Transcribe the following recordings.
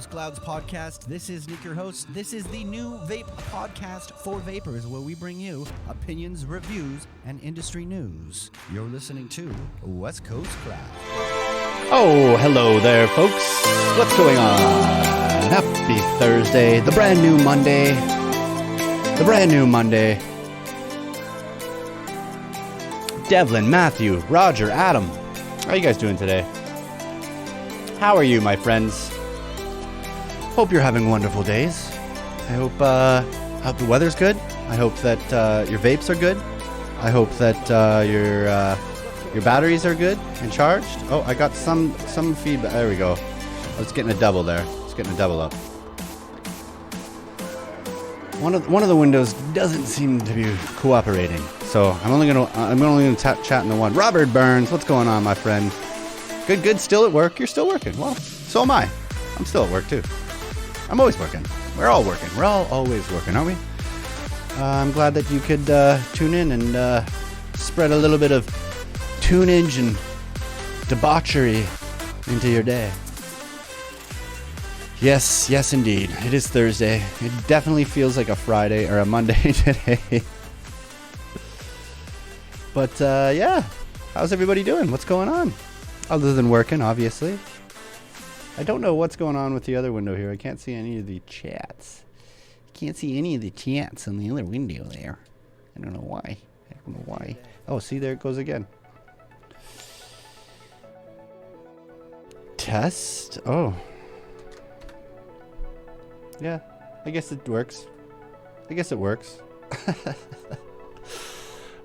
Clouds podcast. This is Nick, your host. This is the new vape podcast for vapors, where we bring you opinions, reviews, and industry news. You're listening to West Coast Clouds. Oh, hello there, folks. What's going on? Happy Thursday, the brand new Monday. Devlin, Matthew, Roger, Adam. How are you guys doing today? How are you, my friends? Hope you're having wonderful days. I hope the weather's good. I hope that your vapes are good. I hope that your batteries are good and charged. Oh, I got some feedback. There we go. I was getting a double there. It's getting a double up. One of the windows doesn't seem to be cooperating, so I'm only gonna chat in the one. Robert Burns, what's going on, my friend? Good. Still at work? You're still working? Well, so am I. I'm still at work too. I'm always working. We're all working. We're all always working, aren't we? I'm glad that you could tune in and spread a little bit of tunage and debauchery into your day. Yes, indeed. It is Thursday. It definitely feels like a Friday or a Monday today. But yeah, how's everybody doing? What's going on? Other than working, obviously. I don't know what's going on with the other window here. I can't see any of the chats. Can't see any of the chats on the other window there. I don't know why. Oh, see, there it goes again. Test? Oh. Yeah, I guess it works.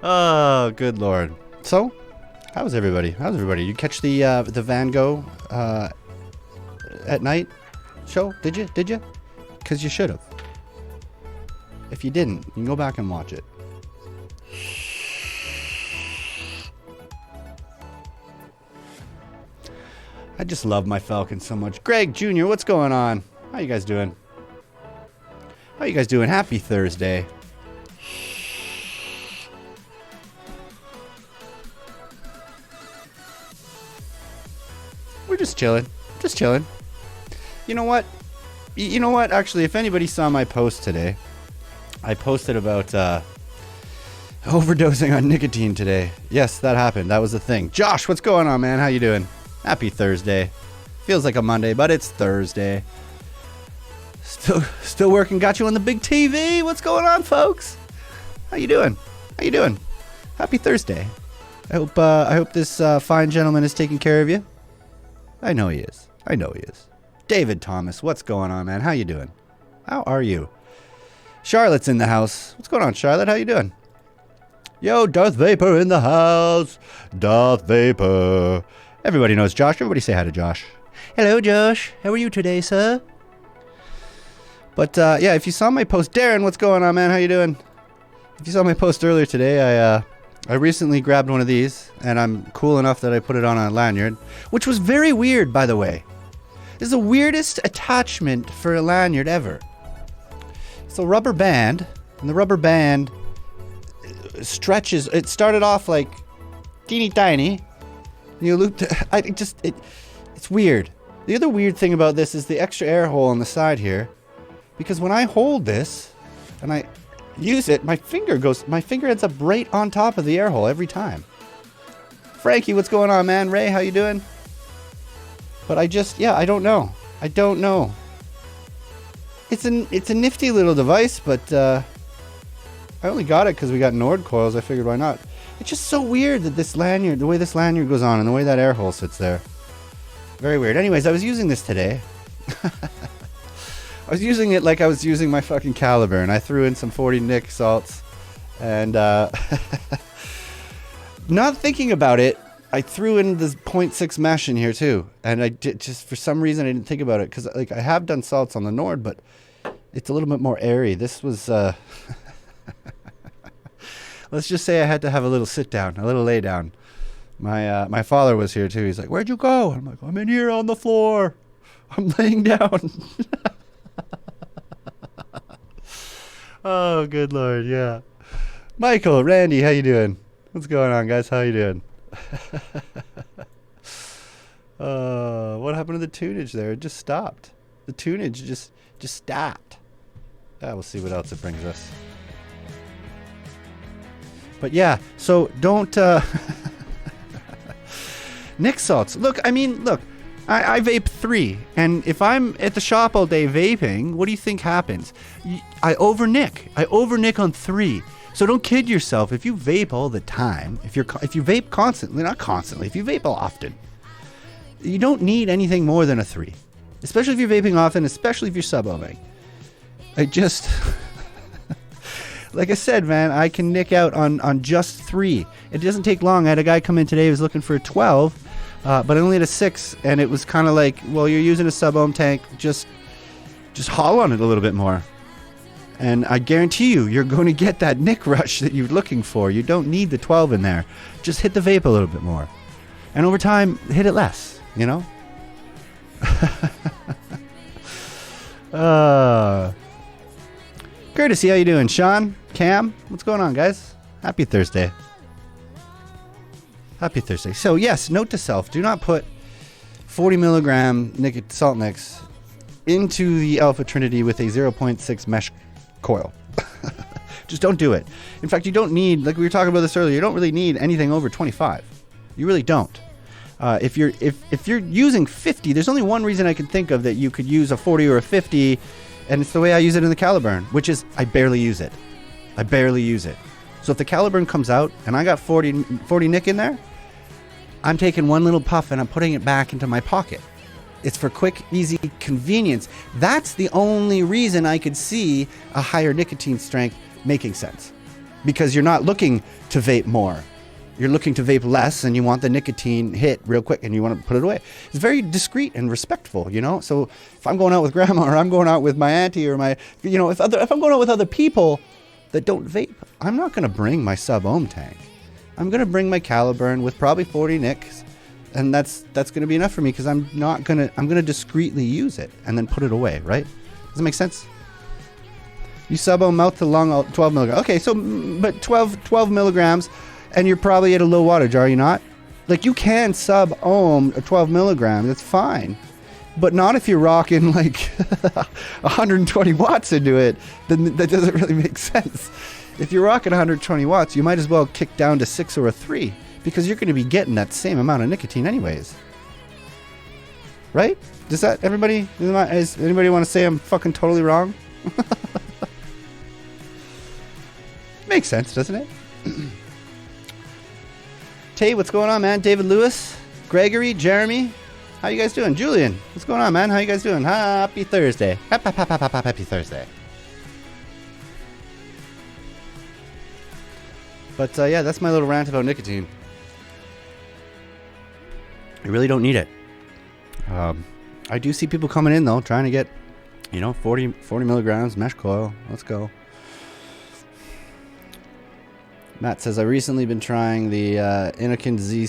Oh, good Lord. So, how's everybody? You catch the Van Gogh at night show? Did you? Because you should have. If you didn't, you can go back and watch it. I just love my Falcon so much. Greg Jr., what's going on? How you guys doing? Happy Thursday. We're just chilling. You know what? Actually, if anybody saw my post today, I posted about overdosing on nicotine today. Yes, that happened. That was a thing. Josh, what's going on, man? How you doing? Happy Thursday. Feels like a Monday, but it's Thursday. Still working. Got you on the big TV. What's going on, folks? How you doing? Happy Thursday. I hope this fine gentleman is taking care of you. I know he is. David Thomas, what's going on, man? How you doing? How are you? Charlotte's in the house. What's going on, Charlotte? How you doing? Yo, Darth Vapor in the house. Darth Vapor. Everybody knows Josh. Everybody say hi to Josh. Hello, Josh. How are you today, sir? But, yeah, if you saw my post... Darren, what's going on, man? How you doing? If you saw my post earlier today, I recently grabbed one of these, and I'm cool enough that I put it on a lanyard, which was very weird, by the way. This is the weirdest attachment for a lanyard ever. It's a rubber band, and the rubber band stretches. It started off like teeny tiny. You looped it. It's weird. The other weird thing about this is the extra air hole on the side here. Because when I hold this and I use it, my finger ends up right on top of the air hole every time. Frankie, what's going on, man? Ray, how you doing? But I don't know. It's a nifty little device, but I only got it because we got Nord coils. I figured, why not? It's just so weird that the way this lanyard goes on and the way that air hole sits there. Very weird. Anyways, I was using this today. I was using it like I was using my fucking caliber, and I threw in some 40 Nick salts, and not thinking about it, I threw in this 0.6 mesh in here too, and I did, just for some reason I didn't think about it, because like I have done salts on the Nord, but it's a little bit more airy. This was let's just say I had to have a little sit down, a little lay down. My father was here too. He's like, "Where'd you go?" I'm like, "I'm in here on the floor. I'm laying down." Oh, good Lord, yeah. Michael, Randy, how you doing? What's going on, guys? How you doing? What happened to the tunage there? It just stopped. The tunage just stopped. We'll see what else it brings us. But yeah, so don't Nic salts. Look, I vape 3, and if I'm at the shop all day vaping, what do you think happens? I over-nic on 3. So don't kid yourself. If you vape all the time, if you vape constantly, not constantly, if you vape often, you don't need anything more than a 3. Especially if you're vaping often, especially if you're sub-ohming. I just, like I said, man, I can nick out on just 3. It doesn't take long. I had a guy come in today who was looking for a 12, but I only had a 6, and it was kind of like, well, you're using a sub-ohm tank, just haul on it a little bit more. And I guarantee you're going to get that nick rush that you're looking for. You don't need the 12 in there. Just hit the vape a little bit more. And over time, hit it less, you know? Courtesy, how you doing? Sean? Cam? What's going on, guys? Happy Thursday. Happy Thursday. So, yes, note to self. Do not put 40 milligram salt nicks into the Alpha Trinity with a 0.6 mesh coil. Just don't do it. In fact, you don't need, like we were talking about this earlier, you don't really need anything over 25. You really don't. If you're using 50, there's only one reason I can think of that you could use a 40 or a 50, and it's the way I use it in the Caliburn, which is I barely use it. So if the Caliburn comes out and I got 40 nick in there, I'm taking one little puff and I'm putting it back into my pocket. It's for quick, easy convenience. That's the only reason I could see a higher nicotine strength making sense. Because you're not looking to vape more. You're looking to vape less, and you want the nicotine hit real quick, and you want to put it away. It's very discreet and respectful, you know? So if I'm going out with grandma, or I'm going out with my auntie, or my, you know, if I'm going out with other people that don't vape, I'm not going to bring my sub-ohm tank. I'm going to bring my Caliburn with probably 40 nicks, and that's going to be enough for me, because I'm going to discreetly use it and then put it away, right? Does that make sense? You sub-ohm mouth to lung 12 milligrams. Okay, so, but 12 milligrams, and you're probably at a low wattage, are you not? Like, you can sub-ohm 12 milligrams, that's fine. But not if you're rocking like 120 watts into it, then that doesn't really make sense. If you're rocking 120 watts, you might as well kick down to 6 or a 3, because you're going to be getting that same amount of nicotine anyways. Right? Does that, everybody, does anybody want to say I'm fucking totally wrong? Makes sense, doesn't it? Tay, what's going on, man? David Lewis, Gregory, Jeremy, how you guys doing? Julian, what's going on, man? How you guys doing? Happy Thursday. Happy Thursday. But yeah, that's my little rant about nicotine. You really don't need it. I do see people coming in though, trying to get, 40 milligrams mesh coil. Let's go. Matt says, I recently been trying the Inokin Z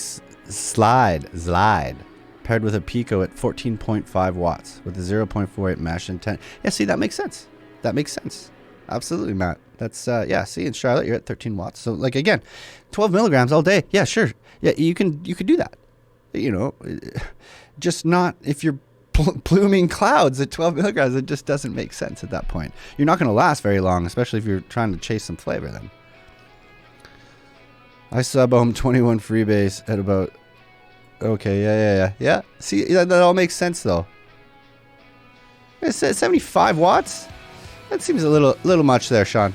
Slide paired with a Pico at 14.5 watts with a 0.48 mesh and 10. Yeah, see, that makes sense. Absolutely, Matt. That's, see, in Charlotte, you're at 13 watts. So, like, again, 12 milligrams all day. Yeah, sure. Yeah, you could do that. Just not if you're pluming clouds at 12 milligrams. It just doesn't make sense at that point. You're not going to last very long, especially if you're trying to chase some flavor then. I sub-ohm 21 freebase at about... Okay, yeah. See, that all makes sense, though. It's 75 watts? That seems a little much there, Sean.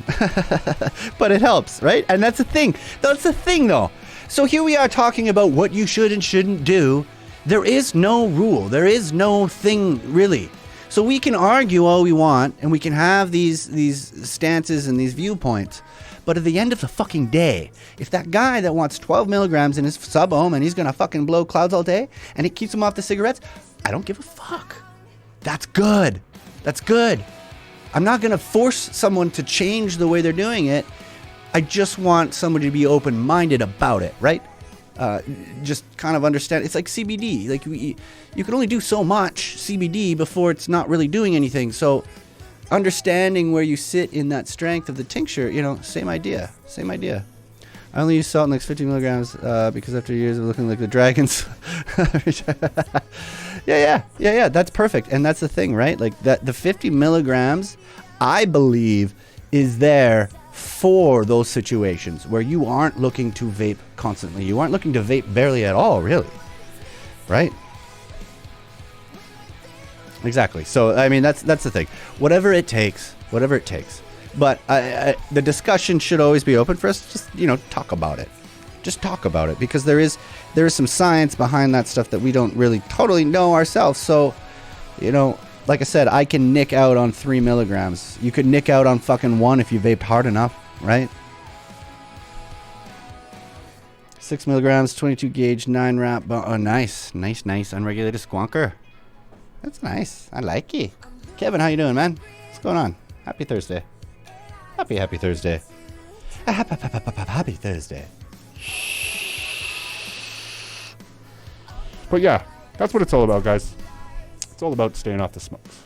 But it helps, right? And that's the thing. That's the thing, though. So here we are talking about what you should and shouldn't do. There is no rule. There is no thing, really. So we can argue all we want, and we can have these stances and these viewpoints. But at the end of the fucking day, if that guy that wants 12 milligrams in his sub-ohm and he's going to fucking blow clouds all day and it keeps him off the cigarettes, I don't give a fuck. That's good. I'm not going to force someone to change the way they're doing it. I just want somebody to be open-minded about it, right? Just kind of understand. It's like CBD. Like you can only do so much CBD before it's not really doing anything. So understanding where you sit in that strength of the tincture, same idea. I only use salt nicks 50 milligrams because after years of looking like the dragons Yeah. That's perfect. And that's the thing, right? Like that, the 50 milligrams, I believe, is there for those situations where you aren't looking to vape constantly. You aren't looking to vape barely at all, really. Right? Exactly. So, I mean, that's the thing. Whatever it takes. But the discussion should always be open for us to just, talk about it. Just talk about it, because there is some science behind that stuff that we don't really totally know ourselves. So, like I said, I can nick out on 3 milligrams. You could nick out on fucking 1 if you vape hard enough, right? 6 milligrams, 22 gauge, 9 wrap. Oh, nice. Unregulated squonker. That's nice. I like it. Kevin, how you doing, man? What's going on? Happy Thursday. Happy Thursday. Happy Thursday. But yeah, that's what it's all about, guys. It's all about staying off the smokes.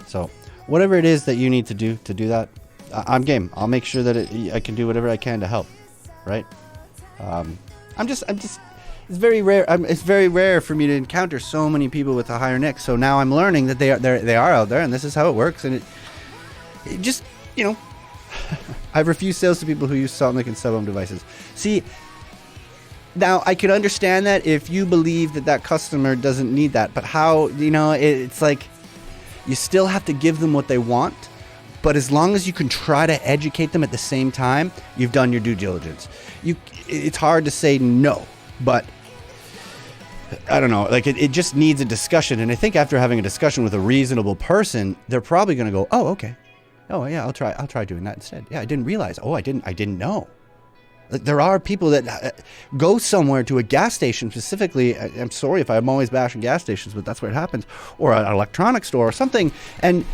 So, whatever it is that you need to do that, I'm game. I'll make sure that I can do whatever I can to help. Right? I'm just. It's very rare. It's very rare for me to encounter so many people with a higher nick. So now I'm learning that they are out there, and this is how it works. And it just, I've refused sales to people who use salt nick and sub-ohm devices. See, now I could understand that if you believe that customer doesn't need that, but how, it's like you still have to give them what they want. But as long as you can try to educate them at the same time, you've done your due diligence. It's hard to say no, but I don't know. Like it just needs a discussion. And I think after having a discussion with a reasonable person, they're probably going to go, "Oh, okay. Oh, yeah, I'll try doing that instead. Yeah, I didn't realize. Oh, I didn't know." Like, there are people that go somewhere to a gas station specifically. I'm sorry if I'm always bashing gas stations, but that's where it happens, or an electronics store or something, and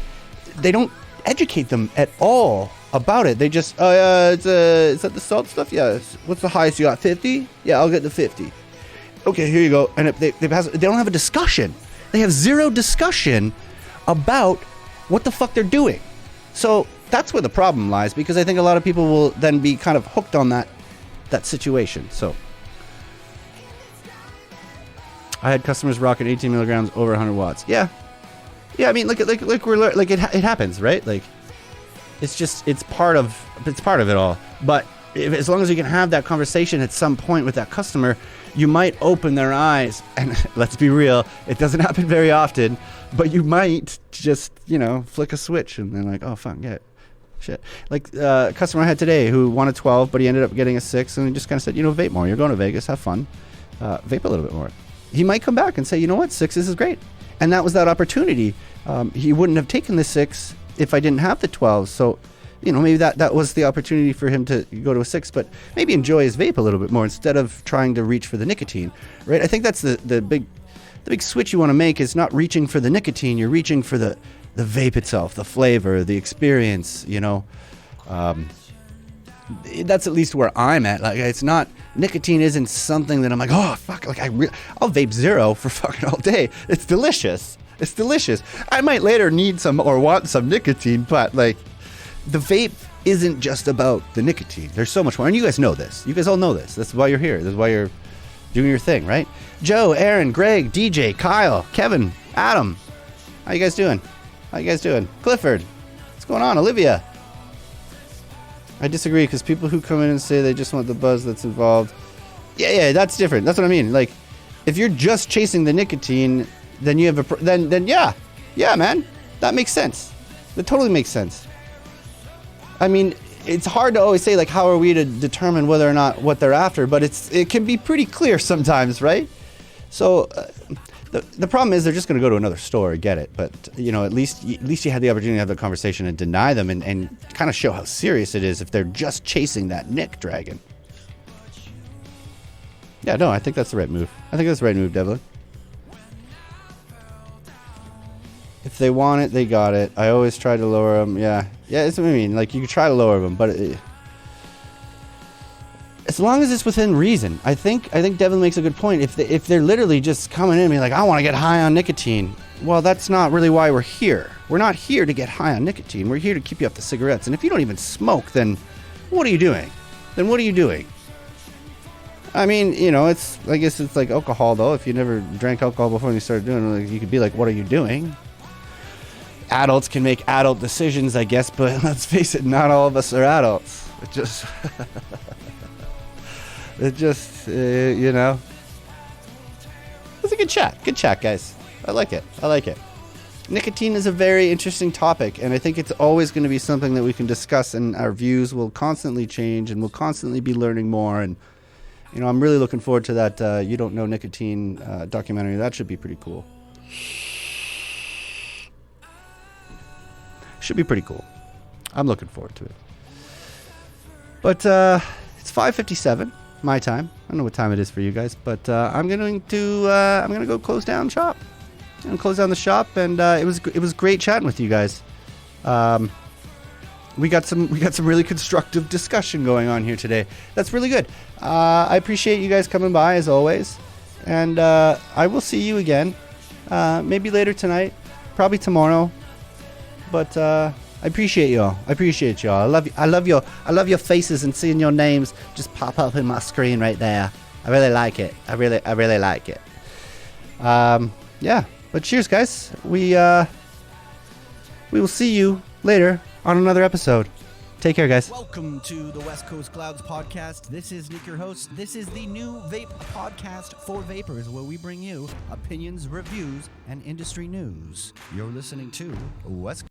they don't educate them at all about it. They just, is that the salt stuff? Yeah. What's the highest you got? 50? Yeah, I'll get the 50. Okay, here you go. And they don't have a discussion. They have zero discussion about what the fuck they're doing. So that's where the problem lies, because I think a lot of people will then be kind of hooked on that situation. So I had customers rocking 18 milligrams over 100 watts. Yeah. I mean, look, it happens, right? Like, it's part of it all. But as long as you can have that conversation at some point with that customer, you might open their eyes. And let's be real, it doesn't happen very often, but you might just, flick a switch and then like, oh, fuck, yeah, shit. Like a customer I had today who wanted 12, but he ended up getting a 6, and he just kind of said, vape more. You're going to Vegas, have fun. Vape a little bit more. He might come back and say, you know what, 6 is great. And that was that opportunity. He wouldn't have taken the 6 if I didn't have the 12. So, maybe that was the opportunity for him to go to a 6, but maybe enjoy his vape a little bit more instead of trying to reach for the nicotine, right? I think that's the big switch you want to make, is not reaching for the nicotine. You're reaching for the vape itself, the flavor, the experience, That's at least where I'm at. Like, it's not, nicotine isn't something that I'm like, oh, fuck, like I'll vape zero for fucking all day. It's delicious. I might later need some or want some nicotine, but like, the vape isn't just about the nicotine. There's so much more. And you guys know this. You guys all know this. That's why you're here. That's why you're doing your thing, right? Joe, Aaron, Greg, DJ, Kyle, Kevin, Adam. How you guys doing? Clifford. What's going on? Olivia. I disagree, because people who come in and say they just want the buzz that's involved. Yeah, that's different. That's what I mean. Like, if you're just chasing the nicotine, then you have then yeah, man, that makes sense. That totally makes sense. I mean, it's hard to always say, like, how are we to determine whether or not what they're after, but it can be pretty clear sometimes, right? So the problem is they're just going to go to another store, get it, but at least you had the opportunity to have the conversation and deny them and kind of show how serious it is if they're just chasing that Nick Dragon. Yeah, no, I think that's the right move. Devlin. If they want it, they got it. I always try to lower them. Yeah, that's what I mean. Like, you can try to lower them, but as long as it's within reason. I think Devin makes a good point. If they're literally just coming in and being like, I want to get high on nicotine, well, that's not really why we're here. We're not here to get high on nicotine. We're here to keep you off the cigarettes. And if you don't even smoke, then what are you doing? I mean, you know, I guess it's like alcohol, though. If you never drank alcohol before you started doing it, like, you could be like, what are you doing? Adults can make adult decisions, I guess, but let's face it, not all of us are adults. You know. It's a good chat. Good chat, guys. I like it. Nicotine is a very interesting topic, and I think it's always going to be something that we can discuss, and our views will constantly change, and we'll constantly be learning more. And, you know, I'm really looking forward to that You Don't Know Nicotine documentary. That should be pretty cool. Should be pretty cool. I'm looking forward to it. But it's 5:57 my time. I don't know what time it is for you guys, but I'm gonna go close down shop. I'm gonna close down the shop, and it was great chatting with you guys. We got some really constructive discussion going on here today. That's really good. I appreciate you guys coming by as always, and I will see you again, maybe later tonight, probably tomorrow. But I appreciate y'all. I love your faces and seeing your names just pop up in my screen right there. I really like it. I really like it. Yeah. But cheers, guys. We will see you later on another episode. Take care, guys. Welcome to the West Coast Clouds podcast. This is Nick, your host. This is the new vape podcast for vapors, where we bring you opinions, reviews, and industry news. You're listening to West